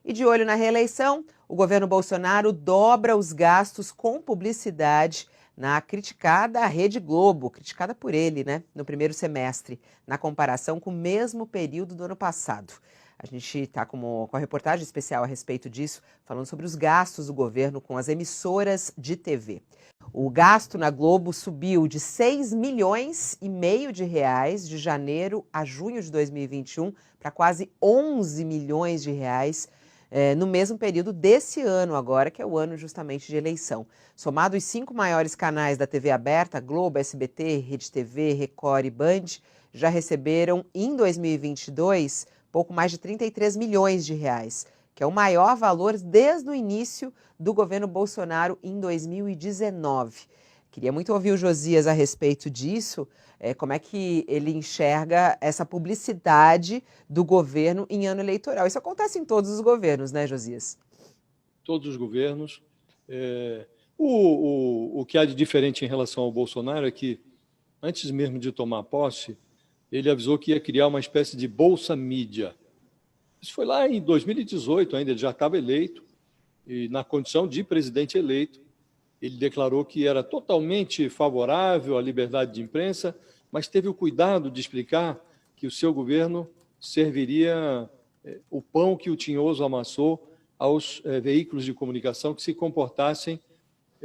E de olho na reeleição, o governo Bolsonaro dobra os gastos com publicidade na criticada Rede Globo, criticada por ele, no primeiro semestre, na comparação com o mesmo período do ano passado. A gente está com a reportagem especial a respeito disso, falando sobre os gastos do governo com as emissoras de TV. O gasto na Globo subiu de 6,5 milhões de reais de janeiro a junho de 2021 para quase 11 milhões de reais no mesmo período desse ano agora, que é o ano justamente de eleição. Somado os 5 maiores canais da TV aberta, Globo, SBT, Rede TV, Record e Band, já receberam em 2022 pouco mais de 33 milhões de reais, que é o maior valor desde o início do governo Bolsonaro em 2019. Queria muito ouvir o Josias a respeito disso, como é que ele enxerga essa publicidade do governo em ano eleitoral. Isso acontece em todos os governos, né, Josias? Todos os governos. O que há de diferente em relação ao Bolsonaro é que, antes mesmo de tomar posse, ele avisou que ia criar uma espécie de Bolsa Mídia. Isso foi lá em 2018 ainda, ele já estava eleito, e na condição de presidente eleito, ele declarou que era totalmente favorável à liberdade de imprensa, mas teve o cuidado de explicar que o seu governo serviria o pão que o Tinhoso amassou aos veículos de comunicação que se comportassem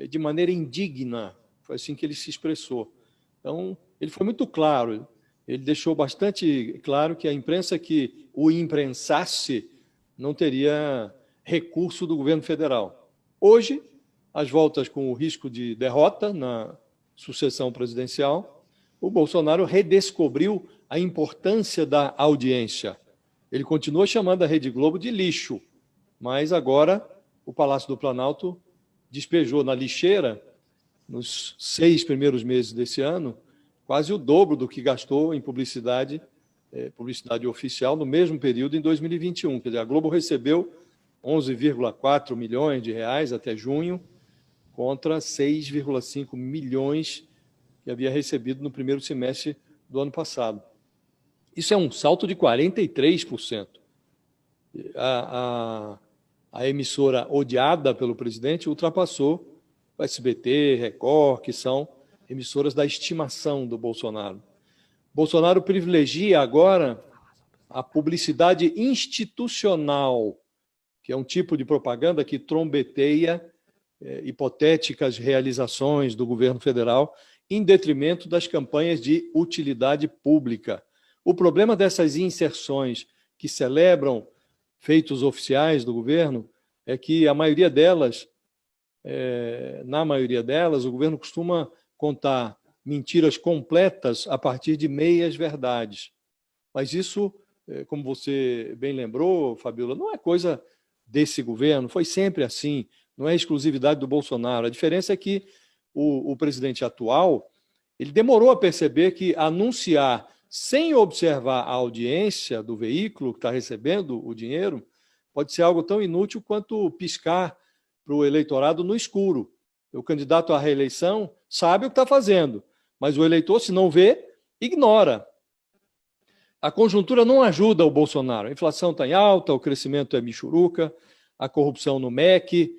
de maneira indigna. Foi assim que ele se expressou. Então, ele foi muito claro. Ele deixou bastante claro que a imprensa que o imprensasse não teria recurso do governo federal. Hoje, às voltas com o risco de derrota na sucessão presidencial, o Bolsonaro redescobriu a importância da audiência. Ele continua chamando a Rede Globo de lixo, mas agora o Palácio do Planalto despejou na lixeira, nos 6 primeiros meses desse ano, quase o dobro do que gastou em publicidade oficial no mesmo período em 2021. Quer dizer, a Globo recebeu 11,4 milhões de reais até junho, contra 6,5 milhões que havia recebido no primeiro semestre do ano passado. Isso é um salto de 43%. A emissora odiada pelo presidente ultrapassou o SBT, Record, que são emissoras da estimação do Bolsonaro. Bolsonaro privilegia agora a publicidade institucional, que é um tipo de propaganda que trombeteia hipotéticas realizações do governo federal em detrimento das campanhas de utilidade pública. O problema dessas inserções que celebram feitos oficiais do governo é que na maioria delas, o governo costuma contar mentiras completas a partir de meias verdades. Mas isso, como você bem lembrou, Fabiola, não é coisa desse governo, foi sempre assim, não é exclusividade do Bolsonaro. A diferença é que o presidente atual, ele demorou a perceber que anunciar sem observar a audiência do veículo que está recebendo o dinheiro pode ser algo tão inútil quanto piscar para o eleitorado no escuro. O candidato à reeleição sabe o que está fazendo, mas o eleitor, se não vê, ignora. A conjuntura não ajuda o Bolsonaro. A inflação está em alta, o crescimento é michuruca, a corrupção no MEC,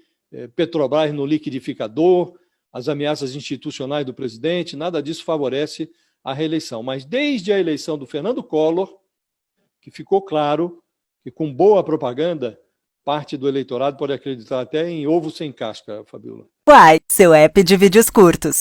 Petrobras no liquidificador, as ameaças institucionais do presidente, nada disso favorece a reeleição. Mas desde a eleição do Fernando Collor, que ficou claro que com boa propaganda, parte do eleitorado pode acreditar até em ovo sem casca, Fabiola. Uai, seu app de vídeos curtos.